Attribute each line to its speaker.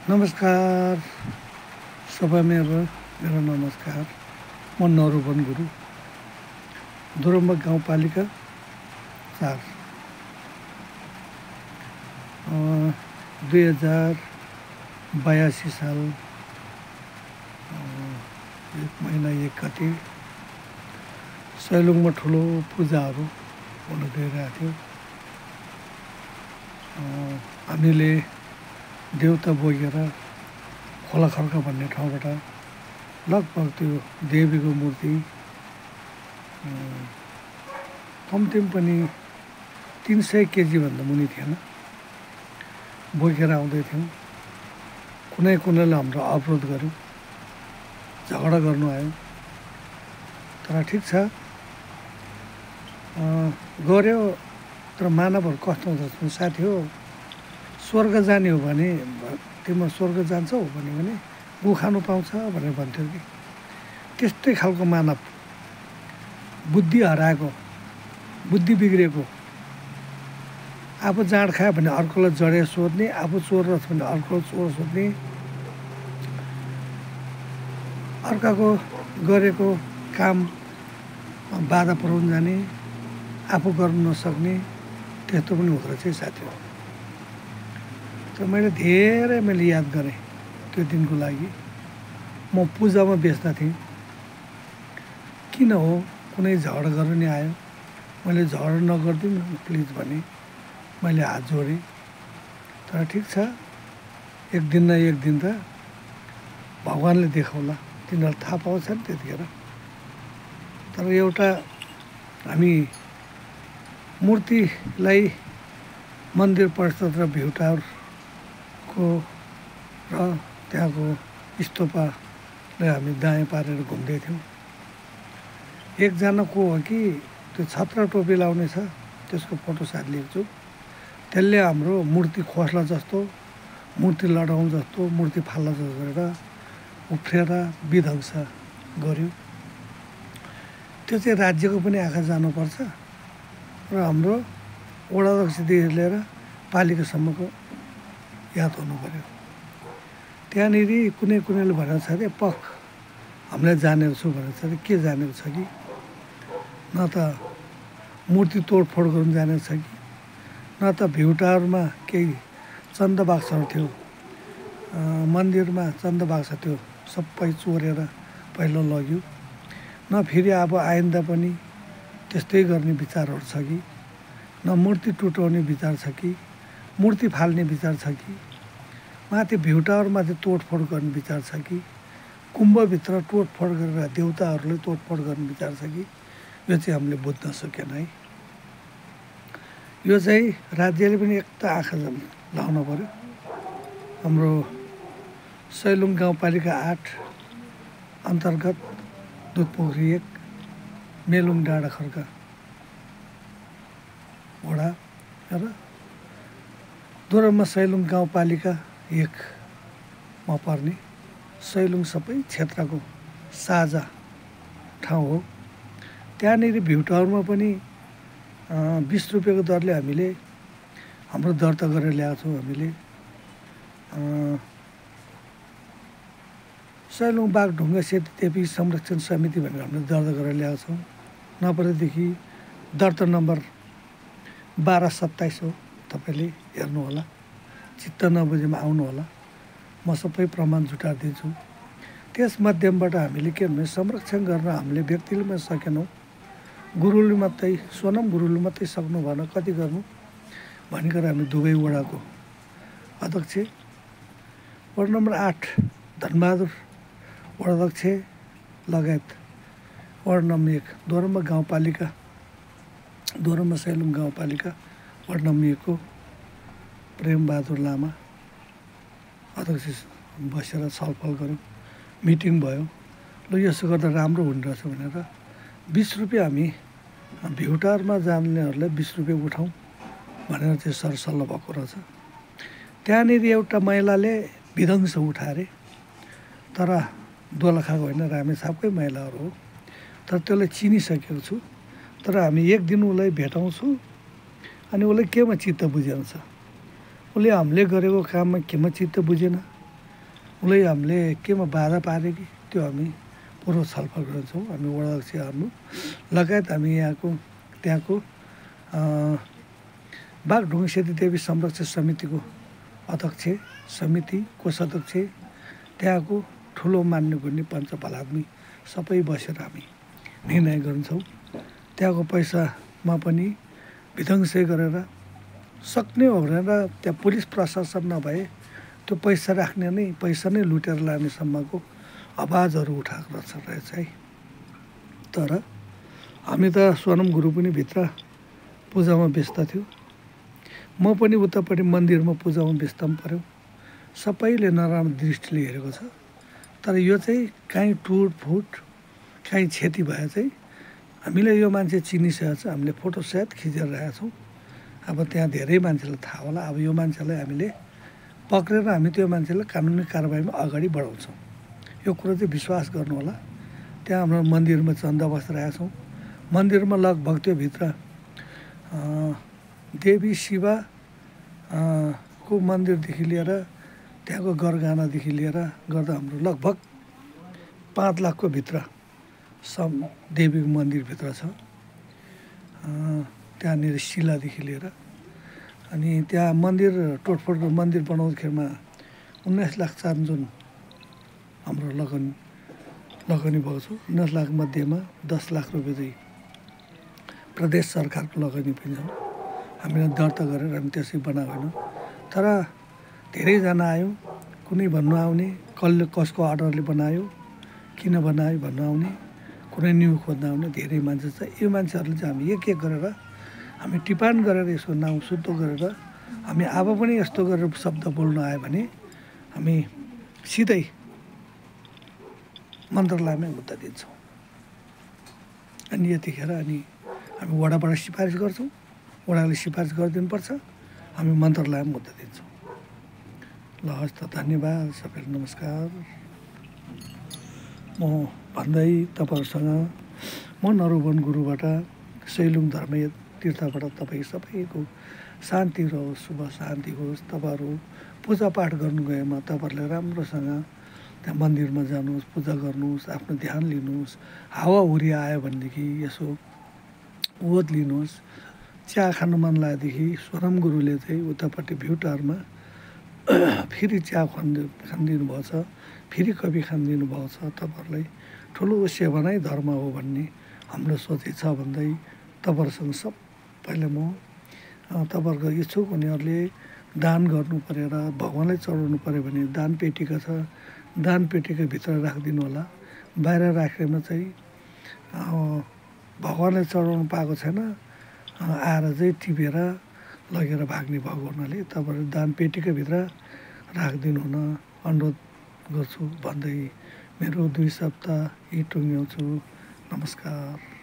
Speaker 1: नमस्कार सबै मेरो नमस्कार। म नरूपन गुरु, दोरम्बा गाउँपालिका 4 2082 साल 1 महिना 1 गते सैलुङमा ठुलो पूजाहरू हुन गइरहेको थियो। हामीले देउता बोकेर खोला खर्का भन्ने ठाउँबाट लगभग त्यो देवीको मूर्ति कम्तीमा पनि 300 केजीभन्दा मुनि थिएन, बोकेर आउँदै थियौँ। कुनै हाम्रो अवरोध गर्यो, झगडा गर्नु आयो। तर ठिक छ, गऱ्यो। तर मानवहरू कस्तो हुन्छ साथी हो, स्वर्ग जाने हो भने तिम्रो स्वर्ग जान्छौ भने गु खानु पाउँछ भनेर भन्थ्यो कि। त्यस्तै खालको मानव, बुद्धि हराएको, बुद्धि बिग्रेको। आफू जाँड खायो भने अर्कोलाई जडे सोध्ने, आफू चोर रहेछ भने अर्कोलाई चोर सोध्ने, अर्काको गरेको काम बाधा पुर्याउन जाने, आफू गर्न नसक्ने, त्यस्तो पनि हुँदो रहेछ साथी हो। तर मैले याद गरेँ त्यो दिनको लागि। म पूजामा व्यस्त थिएँ। किन हो, कुनै झगडा गर्नु नि आयो। मैले झगडा नगरिदिउँ प्लिज भने मैले हात जोडेँ। तर ठिक छ, एक दिन न एक दिन त भगवान्ले देखाउला, तिनीहरू थाहा पाउँछ नि त्यतिखेर। तर एउटा हामी मूर्तिलाई मन्दिर परिषद र भ्यू टावरको र त्यहाँको स्तूपलाई हामी दायाँ पारेर घुम्दै थियौँ। एकजना को हो कि त्यो छत्र टोपी लाउने छ, त्यसको फोटो साथ लिएको छु। त्यसले हाम्रो मूर्ति खोस्ला जस्तो, मूर्ति लडाउँ जस्तो, मूर्ति फाल्ला जस्तो गरेर उफ्रेर विध्वंस गर्यो। त्यो चाहिँ राज्यको पनि आँखा जानुपर्छ र हाम्रो वडाध्यक्षदेखि लिएर पालिकासम्मको याद हुनु पर्यो। त्यहाँनिर कुनैले भनेको छ अरे पख हामीलाई जानेको छु भनेको छ अरे। के जानेको छ कि, न त मूर्ति तोडफोड गर्नु जानेको छ कि, न त भ्यू टावरमा केही चन्द बाक्सहरू थियो, मन्दिरमा चन्द बाक्स थियो, सबै चोरेर पहिलो लग्यो। न फेरि अब आइन्दा पनि त्यस्तै गर्ने विचारहरू छ कि, न मूर्ति टुटाउने विचार छ कि, मूर्ति फाल्ने विचार छ कि, माथि भ्यू टावरमाथि तोडफोड गर्ने विचार छ कि, कुम्भभित्र तोडफोड गरेर देउताहरूले तोडफोड गर्ने विचार छ कि, यो चाहिँ हामीले बुझ्न सकेन है। यो चाहिँ राज्यले पनि एक त आँखा लाउनु पर्यो। हाम्रो सैलुङ गाउँपालिका 8 अन्तर्गत दुधपोखरी 1 मेलुङ डाँडा खर्का वडा र दोरम्बा सैलुङ गाउँपालिका 1 मा पर्ने सैलुङ सबै क्षेत्रको साझा ठाउँ हो। त्यहाँनिर भ्यू टावरमा पनि 20 रुपियाँको दरले हामीले हाम्रो दर्ता गरेर ल्याएको छौँ। हामीले सैलुङ बागढुङ्गा सेतीदेवी संरक्षण समिति भनेर हामीले दर्ता गरेर ल्याएको छौँ। नपरेदेखि दर्ता नम्बर 1227 हो, तपाईँले हेर्नुहोला। चित्त नबुझेमा आउनुहोला, म सबै प्रमाण जुटाइदिन्छु। त्यस माध्यमबाट हामीले के भने संरक्षण गर्न हामीले व्यक्तिले मात्रै सकेनौँ, गुरुले मात्रै, सोनम गुरुले मात्रै सक्नु भएन, कति गर्नु भनिकन हामी दुवै वडाको अध्यक्ष, वार्ड नम्बर 8 धनबहादुर वडाध्यक्ष लगायत वार्ड नम्बर 1 दोरम्बा गाउँपालिका, दोरम्बा सैलुङ गाउँपालिका वार्ड नम्बर 1 को प्रेमबहादुर लामा अध्यक्ष बसेर छलफल गऱ्यौँ, मिटिङ भयो। ल यसो गर्दा राम्रो हुने रहेछ भनेर 20 रुपियाँ हामी भ्यू टावरमा जानेहरूलाई 20 रुपियाँ उठाउँ भनेर चाहिँ सरसल्लाह भएको रहेछ। त्यहाँनिर एउटा महिलाले विध्वंस उठाए अरे, तर दोलखाको होइन, रामेछापकै महिलाहरू हो। तर त्यसलाई चिनिसकेको छु। तर हामी एक दिन उसलाई भेटाउँछु अनि उसले केमा चित्त बुझेको छ, उसले हामीले गरेको काममा केमा चित्त बुझेन, उसलाई हामीले केमा बाधा पार्यो कि त्यो हामी पूर्व छलफल गर्छौँ। हामी वडा अध्यक्षहरू लगायत हामी त्यहाँको बागढुङ्गे सेतीदेवी संरक्षण समितिको अध्यक्ष, समिति कोषाध्यक्ष, त्यहाँको ठुलो मान्यगुण्य पञ्चफलादमी सबै बसेर हामी निर्णय गर्छौँ। त्यहाँको पैसामा पनि विध्वंसै गरेर सक्ने हो भनेर त्यहाँ पुलिस प्रशासन नभए त्यो पैसा नै लुटेर लानेसम्मको आवाजहरू उठाएको रहेछ है। तर हामी त सोनम गुरु पनि भित्र पूजामा व्यस्त थियो, म पनि उतापट्टि मन्दिरमा पूजामा व्यस्त पनि पऱ्यो। सबैले नराम्रो दृष्टिले हेरेको छ। तर यो चाहिँ काहीँ टुटफुट काहीँ क्षति भए चाहिँ हामीले यो मान्छे चिनिसकेको छ, हामीले फोटोसहित खिचेर राखेका छौँ। अब त्यहाँ धेरै मान्छेलाई थाहा होला। अब यो मान्छेलाई हामीले पक्रेर हामी त्यो मान्छेलाई कानुनी कारबाहीमा अगाडि बढाउँछौँ। यो कुरो चाहिँ विश्वास गर्नु होला। त्यहाँ हाम्रो मन्दिरमा चन्दा बसिरहेका छौँ। मन्दिरमा लगभग त्यो भित्र देवी शिवा को मन्दिरदेखि लिएर त्यहाँको गरगानादेखि लिएर गर्दा हाम्रो लगभग 5 लाखको भित्र देवीको मन्दिरभित्र छ। त्यहाँनिर शिलादेखि लिएर अनि त्यहाँ मन्दिर टोटफोटको मन्दिर बनाउँदाखेरिमा 19 लाख चान्जुन हाम्रो लगनी भएको छ। 19 लाख मध्येमा 10 लाख रुपियाँ चाहिँ प्रदेश सरकारको लगनी पनि छ। हामीले दर्ता गरेर हामी त्यसै बनाएको होइन। तर धेरैजना आयो, कुनै भन्नु आउने, कसको अर्डरले बनायो, किन बनायो भन्नु आउने, कुनै न्यु खोज्न आउने धेरै मान्छे छ। यो मान्छेहरूले चाहिँ हामी एक गरेर हामी टिपान गरेर यसको नाउँ शुद्ध गरेर हामी अब पनि यस्तो गरेर शब्द बोल्न आयो भने हामी सिधै मन्त्रालयमै मुद्दा दिन्छौँ। अनि यतिखेर हामी वडाबाट सिफारिस गर्छौँ, वडाले सिफारिस गरिदिनुपर्छ, हामी मन्त्रालयमा मुद्दा दिन्छौँ। ल हस् त, धन्यवाद सबैलाई, नमस्कार। म भन्दै तपाईँहरूसँग म नरुवन गुरुबाट सैलुङ धर्म तीर्थबाट तपाईँ सबैको शान्ति रहोस्, शुभ शान्ति होस्। तपाईँहरू पूजापाठ गर्नु गएमा तपाईँहरूले राम्रोसँग त्यहाँ मन्दिरमा जानुहोस्, पूजा गर्नुहोस्, आफ्नो ध्यान लिनुहोस्। हावाहुरी आयो भनेदेखि यसो ओत लिनुहोस्। चिया खानु मन लागेदेखि सोनम गुरुले चाहिँ उतापट्टि भ्युटारमा फेरि चिया खानिदिनु भएको छ, फेरि कफी खानिदिनु भएको छ। तपाईँहरूलाई ठुलो सेवा नै धर्म हो भन्ने हाम्रो सोचै छ भन्दै तपाईँहरूसँग सबैले म तपाईँहरूको इच्छुक हुनेहरूले दान गर्नु परेर भगवान्लाई चढाउनु पऱ्यो भने दान पेटिका छ, दान पेटिका भित्र राखिदिनु होला। बाहिर राखेमा चाहिँ भगवान्लाई चढाउनु पाएको छैन, आएर चाहिँ टिपेर लगेर भाग्ने भएको हुनाले तपाईँहरू दान पेटिकाभित्र राखिदिनु हुन अनुरोध गर्छु भन्दै मेरो 2 शब्द यही टुङ्ग्याउँछु। नमस्कार।